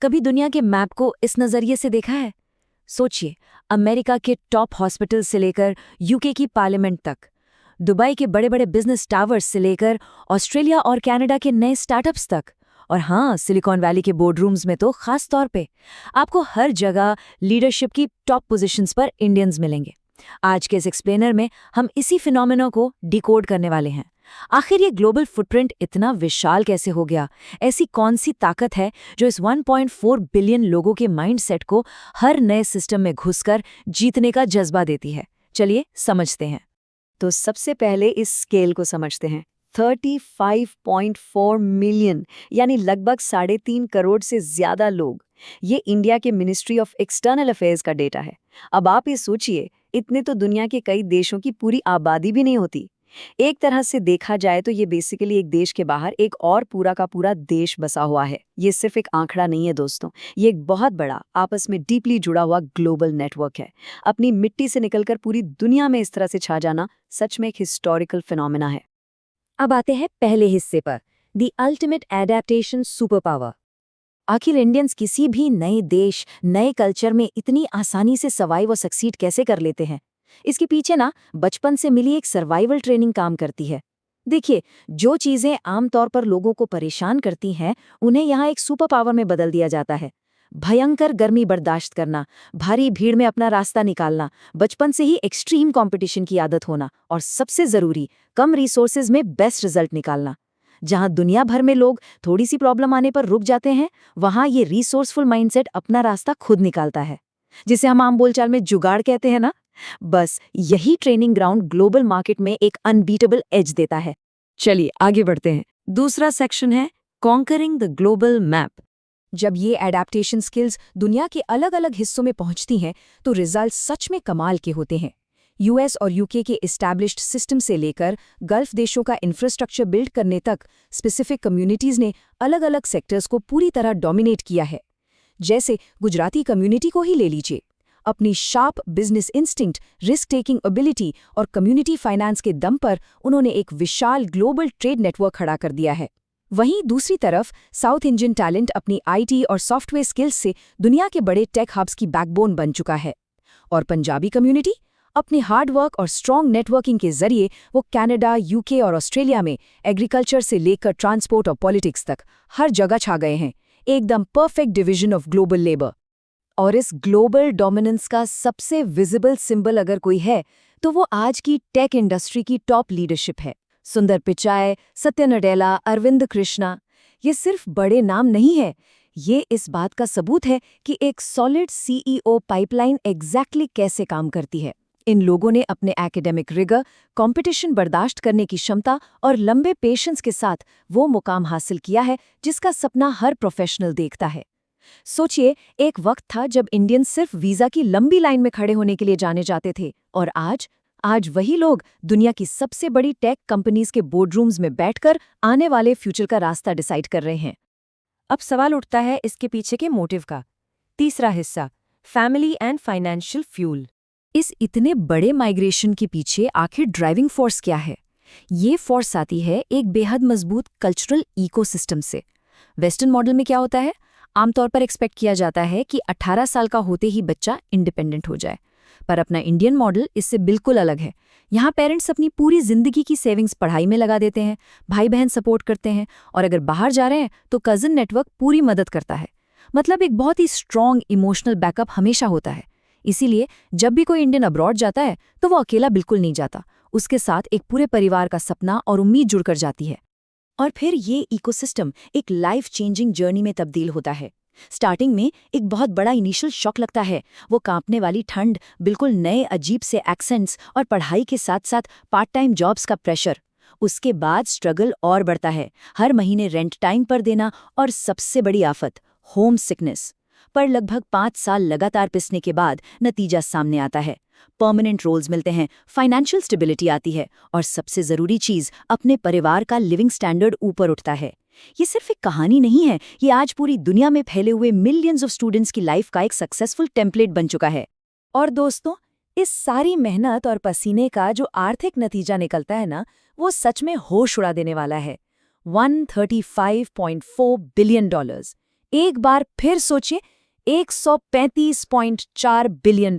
कभी दुनिया के मैप को इस नज़रिए से देखा है? सोचिए, अमेरिका के टॉप हॉस्पिटल से लेकर यूके की पार्लियामेंट तक, दुबई के बड़े बड़े बिजनेस टावर्स से लेकर ऑस्ट्रेलिया और कनाडा के नए स्टार्टअप्स तक, और हाँ, सिलिकॉन वैली के बोर्डरूम्स में तो खास तौर पे आपको हर जगह लीडरशिप की टॉप पोजीशंस पर इंडियंस मिलेंगे। आज के इस एक्सप्लेनर में हम इसी फिनोमेना को डिकोड करने वाले हैं। आखिर ये ग्लोबल फुटप्रिंट इतना विशाल कैसे हो गया? ऐसी कौन सी ताकत है जो इस 1.4 बिलियन लोगों के माइंडसेट को हर नए सिस्टम में घुसकर जीतने का जज्बा देती है? चलिए समझते हैं। तो सबसे पहले इस स्केल को समझते हैं। 35.4 मिलियन यानी लगभग 3.5 करोड़ से ज्यादा लोग। ये इंडिया के मिनिस्ट्री ऑफ एक्सटर्नल अफेयर्स का डेटा है। अब आप ये सोचिए, इतने तो दुनिया के कई देशों की पूरी आबादी भी नहीं होती। एक तरह से देखा जाए तो ये बेसिकली एक देश के बाहर एक और पूरा का पूरा देश बसा हुआ है। ये सिर्फ एक आंकड़ा नहीं है दोस्तों, ये एक बहुत बड़ा आपस में डीपली जुड़ा हुआ ग्लोबल नेटवर्क है। अपनी मिट्टी से निकलकर पूरी दुनिया में इस तरह से छा जाना सच में एक हिस्टोरिकल फिनोमेना है। अब आते हैं पहले हिस्से पर, the ultimate adaptation super power. आखिर इंडियंस किसी भी नए देश, नए कल्चर में इतनी आसानी से सर्वाइव और सक्सीड कैसे कर लेते हैं? इसके पीछे ना बचपन से मिली एक सर्वाइवल ट्रेनिंग काम करती है। देखिए, जो चीजें आमतौर पर लोगों को परेशान करती हैं, उन्हें यहाँ एक सुपर पावर में बदल दिया जाता है। भयंकर गर्मी बर्दाश्त करना, भारी भीड़ में अपना रास्ता निकालना, बचपन से ही एक्सट्रीम कंपटीशन की आदत होना, और सबसे जरूरी, कम रिसोर्सेज में बेस्ट रिजल्ट निकालना। जहां दुनिया भर में लोग थोड़ी सी प्रॉब्लम आने पर रुक जाते हैं, वहां ये रिसोर्सफुल माइंडसेट अपना रास्ता खुद निकालता है, जिसे हम आम बोलचाल में जुगाड़ कहते हैं ना। बस यही ट्रेनिंग ग्राउंड ग्लोबल मार्केट में एक अनबीटेबल एज देता है। चलिए आगे बढ़ते हैं। दूसरा सेक्शन है कॉन्करिंग द ग्लोबल मैप। जब ये एडेप्टेशन स्किल्स दुनिया के अलग अलग हिस्सों में पहुंचती हैं, तो रिजल्ट सच में कमाल के होते हैं। यूएस और यूके के एस्टैब्लिश्ड सिस्टम से लेकर गल्फ देशों का इंफ्रास्ट्रक्चर बिल्ड करने तक, स्पेसिफिक कम्युनिटीज ने अलग अलग सेक्टर्स को पूरी तरह डोमिनेट किया है। जैसे गुजराती कम्युनिटी को ही ले लीजिए। अपनी sharp business instinct, risk taking ability और कम्युनिटी फाइनेंस के दम पर उन्होंने एक विशाल ग्लोबल ट्रेड नेटवर्क खड़ा कर दिया है। वहीं दूसरी तरफ साउथ इंडियन टैलेंट अपनी आईटी और सॉफ्टवेयर स्किल्स से दुनिया के बड़े टेक हब्स की बैकबोन बन चुका है। और पंजाबी कम्युनिटी अपने हार्डवर्क और स्ट्रॉन्ग नेटवर्किंग के जरिए वो कनाडा, यूके और ऑस्ट्रेलिया में एग्रीकल्चर से लेकर ट्रांसपोर्ट और पॉलिटिक्स तक हर जगह छा गए हैं। एकदम perfect division of global labour. और इस ग्लोबल डोमिनेंस का सबसे विजिबल सिंबल अगर कोई है, तो वो आज की टेक इंडस्ट्री की टॉप लीडरशिप है। सुंदर पिचाई, सत्य नडेला, अरविंद कृष्णा, ये सिर्फ बड़े नाम नहीं है, ये इस बात का सबूत है कि एक सॉलिड सीईओ पाइपलाइन एग्जैक्टली कैसे काम करती है। इन लोगों ने अपने एकेडमिक रिगर, कंपटीशन बर्दाश्त करने की क्षमता और लंबे पेशेंस के साथ वो मुकाम हासिल किया है जिसका सपना हर प्रोफेशनल देखता है। सोचिए, एक वक्त था जब इंडियन सिर्फ वीजा की लंबी लाइन में खड़े होने के लिए जाने जाते थे, और आज वही लोग दुनिया की सबसे बड़ी टेक कंपनीज के बोर्डरूम्स में बैठकर आने वाले फ्यूचर का रास्ता डिसाइड कर रहे हैं। अब सवाल उठता है इसके पीछे के मोटिव का। तीसरा हिस्सा, फैमिली एंड फाइनेंशियल फ्यूल। इस इतने बड़े माइग्रेशन के पीछे आखिर ड्राइविंग फोर्स क्या है? ये फोर्स आती है एक बेहद मजबूत कल्चरल इकोसिस्टम से। वेस्टर्न मॉडल में क्या होता है? आमतौर पर एक्सपेक्ट किया जाता है कि 18 साल का होते ही बच्चा इंडिपेंडेंट हो जाए, पर अपना इंडियन मॉडल इससे बिल्कुल अलग है। यहाँ पेरेंट्स अपनी पूरी जिंदगी की सेविंग्स पढ़ाई में लगा देते हैं, भाई बहन सपोर्ट करते हैं, और अगर बाहर जा रहे हैं तो कजिन नेटवर्क पूरी मदद करता है। मतलब एक बहुत ही स्ट्रॉन्ग इमोशनल बैकअप हमेशा होता है। इसीलिए जब भी कोई इंडियन अब्रॉड जाता है तो वो अकेला बिल्कुल नहीं जाता, उसके साथ एक पूरे परिवार का सपना और उम्मीद जुड़कर जाती है। और फिर ये इकोसिस्टम एक लाइफ चेंजिंग जर्नी में तब्दील होता है। स्टार्टिंग में एक बहुत बड़ा इनिशियल शॉक लगता है, वो कांपने वाली ठंड, बिल्कुल नए अजीब से एक्सेंट्स और पढ़ाई के साथ साथ पार्ट टाइम जॉब्स का प्रेशर। उसके बाद स्ट्रगल और बढ़ता है, हर महीने रेंट टाइम पर देना, और सबसे बड़ी आफत होम सिकनेस। पर लगभग 5 साल लगातार पिसने के बाद नतीजा सामने आता है। परमानेंट रोल्स मिलते हैं, फाइनेंशियल स्टेबिलिटी आती है, और सबसे जरूरी चीज, अपने परिवार का लिविंग स्टैंडर्ड ऊपर उठता है। ये सिर्फ एक कहानी नहीं है, ये आज पूरी दुनिया में फैले हुए मिलियंस ऑफ स्टूडेंट्स की लाइफ का एक सक्सेसफुल टेम्पलेट बन चुका है। और दोस्तों, इस सारी मेहनत और पसीने का जो आर्थिक नतीजा निकलता है ना, वो सच में होश उड़ा देने वाला है। $135.4 बिलियन। एक बार फिर सोचिए, $135.4 बिलियन।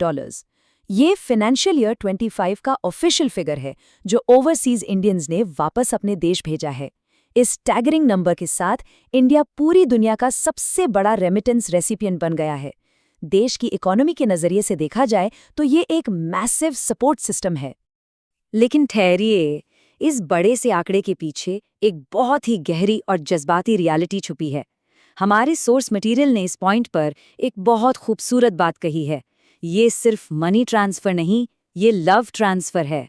ये फाइनेंशियल ईयर 25 का ऑफिशियल फिगर है जो ओवरसीज इंडियंस ने वापस अपने देश भेजा है। इस स्टैगरिंग नंबर के साथ इंडिया पूरी दुनिया का सबसे बड़ा रेमिटेंस रेसिपिएंट बन गया है। देश की इकोनॉमी के नजरिए से देखा जाए तो ये एक मैसिव सपोर्ट सिस्टम है। लेकिन ठहरिए, इस बड़े से आंकड़े के पीछे एक बहुत ही गहरी और जज्बाती रियलिटी छुपी है। हमारे सोर्स मटेरियल ने इस पॉइंट पर एक बहुत खूबसूरत बात कही है। ये सिर्फ मनी ट्रांसफर नहीं, ये लव ट्रांसफर है।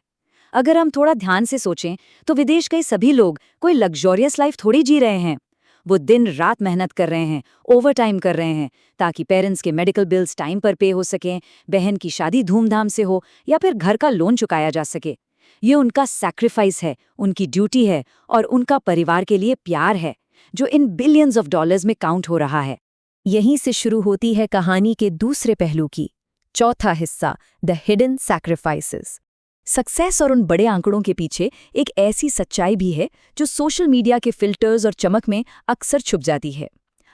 अगर हम थोड़ा ध्यान से सोचें तो विदेश गए सभी लोग कोई लग्जोरियस लाइफ थोड़ी जी रहे हैं। वो दिन रात मेहनत कर रहे हैं, ओवर टाइम कर रहे हैं, ताकि पेरेंट्स के मेडिकल बिल्स टाइम पर पे हो सकें, बहन की शादी धूमधाम से हो या फिर घर का लोन चुकाया जा सके। ये उनका सैक्रिफाइस है, उनकी ड्यूटी है और उनका परिवार के लिए प्यार है, जो इन बिलियंस ऑफ डॉलर्स में काउंट हो रहा है। यहीं से शुरू होती है कहानी के दूसरे पहलू की। चौथा हिस्सा, द हिडन सैक्रिफाइसेस। सक्सेस और उन बड़े आंकड़ों के पीछे एक ऐसी सच्चाई भी है जो सोशल मीडिया के फिल्टर्स और चमक में अक्सर छुप जाती है।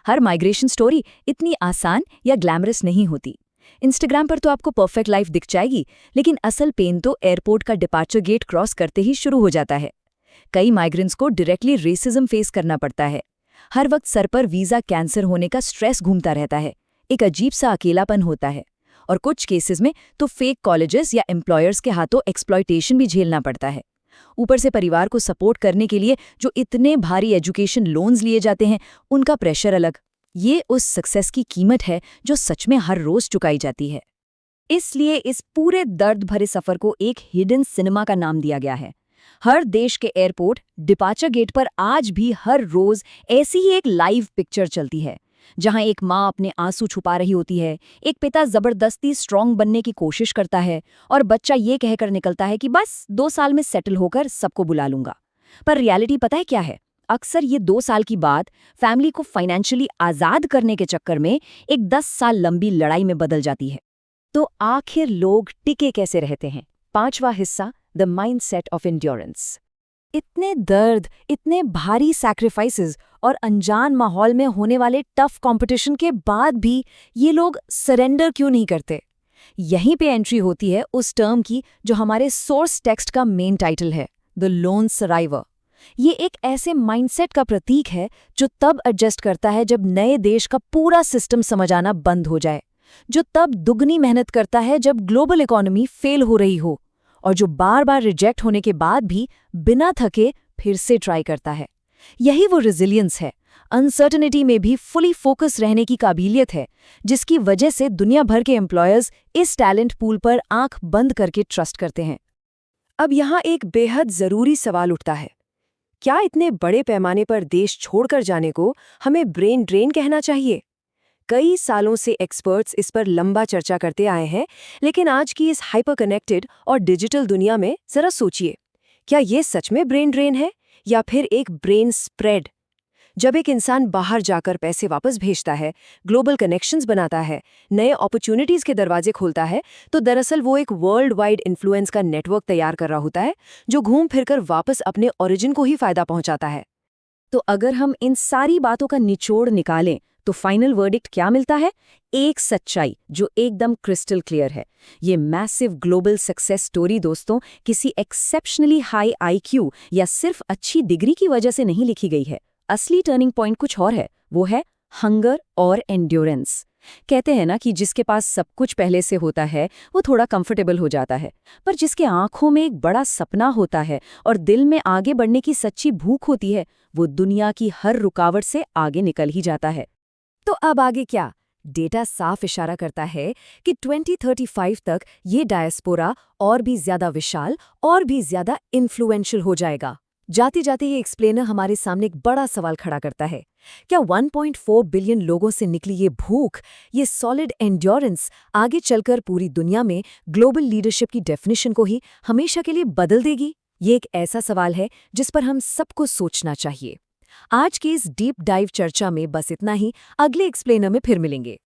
हर माइग्रेशन स्टोरी इतनी आसान या ग्लैमरस नहीं होती। इंस्टाग्राम पर तो आपको परफेक्ट लाइफ दिख जाएगी, लेकिन असल पेन तो एयरपोर्ट का डिपार्चर गेट क्रॉस करते ही शुरू हो जाता है। कई माइग्रेंट्स को डायरेक्टली रेसिज्म फेस करना पड़ता है। हर वक्त सर पर वीज़ा कैंसर होने का स्ट्रेस घूमता रहता है। एक अजीब सा अकेलापन होता है। और कुछ केसेस में तो फेक कॉलेजेस या एम्प्लॉयर्स के हाथों एक्सप्लॉयटेशन भी झेलना पड़ता है। ऊपर से परिवार को सपोर्ट करने के लिए जो इतने भारी एजुकेशन लोन्स लिए जाते हैं, उनका प्रेशर अलग। ये उस सक्सेस की कीमत है जो सच में हर रोज चुकाई जाती है। इसलिए इस पूरे दर्द भरे सफर को एक हिडन सिनेमा का नाम दिया गया है। हर देश के एयरपोर्ट डिपार्चर गेट पर आज भी हर रोज ऐसी ही एक लाइव पिक्चर चलती है, जहां एक माँ अपने आंसू छुपा रही होती है, एक पिता जबरदस्ती स्ट्रांग बनने की कोशिश करता है और बच्चा ये कहकर निकलता है कि बस 2 साल में सेटल होकर सबको बुला लूंगा। पर रियलिटी पता है क्या है? अक्सर ये 2 साल की बात फैमिली को फाइनेंशियली आजाद करने के चक्कर में एक 10 साल लंबी लड़ाई में बदल जाती है। तो आखिर लोग टिके कैसे रहते हैं? 5वां हिस्सा, द माइंडसेट ऑफ एंड्योरेंस। इतने दर्द, इतने भारी सैक्रिफाइसेस और अनजान माहौल में होने वाले टफ कंपटीशन के बाद भी ये लोग सरेंडर क्यों नहीं करते? यहीं पे एंट्री होती है उस टर्म की जो हमारे सोर्स टेक्स्ट का मेन टाइटल है, द लोन सराइवर। ये एक ऐसे माइंडसेट का प्रतीक है जो तब एडजस्ट करता है जब नए देश का पूरा सिस्टम समझ आना बंद हो जाए, जो तब दुगनी मेहनत करता है जब ग्लोबल इकोनॉमी फेल हो रही हो, और जो बार बार रिजेक्ट होने के बाद भी बिना थके फिर से ट्राई करता है। यही वो रेजिलियंस है, अनसर्टेनिटी में भी फुली फोकस रहने की काबिलियत है, जिसकी वजह से दुनिया भर के एम्प्लॉयर्स इस टैलेंट पूल पर आंख बंद करके ट्रस्ट करते हैं। अब यहाँ एक बेहद जरूरी सवाल उठता है, क्या इतने बड़े पैमाने पर देश छोड़कर जाने को हमें ब्रेन ड्रेन कहना चाहिए? कई सालों से एक्सपर्ट्स इस पर लंबा चर्चा करते आए हैं, लेकिन आज की इस हाइपर कनेक्टेड और डिजिटल दुनिया में जरा सोचिए, क्या ये सच में ब्रेन ड्रेन है या फिर एक ब्रेन स्प्रेड? जब एक इंसान बाहर जाकर पैसे वापस भेजता है, ग्लोबल कनेक्शंस बनाता है, नए अपॉर्चुनिटीज के दरवाजे खोलता है, तो दरअसल वो एक वर्ल्ड वाइड इन्फ्लुएंस का नेटवर्क तैयार कर रहा होता है, जो घूम फिरकर वापस अपने ओरिजिन को ही फायदा पहुंचाता है। तो अगर हम इन सारी बातों का निचोड़ निकालें तो फाइनल वर्डिक्ट क्या मिलता है? एक सच्चाई जो एकदम क्रिस्टल क्लियर है। ये मैसिव ग्लोबल सक्सेस स्टोरी दोस्तों किसी एक्सेप्शनली हाई आईक्यू या सिर्फ अच्छी डिग्री की वजह से नहीं लिखी गई है। असली टर्निंग पॉइंट कुछ और है, वो है हंगर और एंड्योरेंस। कहते हैं ना कि जिसके पास सब कुछ पहले से होता है वो थोड़ा कंफर्टेबल हो जाता है, पर जिसके आंखों में एक बड़ा सपना होता है और दिल में आगे बढ़ने की सच्ची भूख होती है, वो दुनिया की हर रुकावट से आगे निकल ही जाता है। तो अब आगे क्या? डेटा साफ इशारा करता है कि 2035 तक ये डायस्पोरा और भी ज्यादा विशाल और भी ज्यादा इन्फ्लुएंशियल हो जाएगा। जाते जाते ये एक्सप्लेनर हमारे सामने एक बड़ा सवाल खड़ा करता है, क्या 1.4 बिलियन लोगों से निकली ये भूख, ये सॉलिड एंड्योरेंस आगे चलकर पूरी दुनिया में ग्लोबल लीडरशिप की डेफिनेशन को ही हमेशा के लिए बदल देगी? ये एक ऐसा सवाल है जिस पर हम सबको सोचना चाहिए। आज की इस डीप डाइव चर्चा में बस इतना ही। अगले एक्सप्लेनर में फिर मिलेंगे।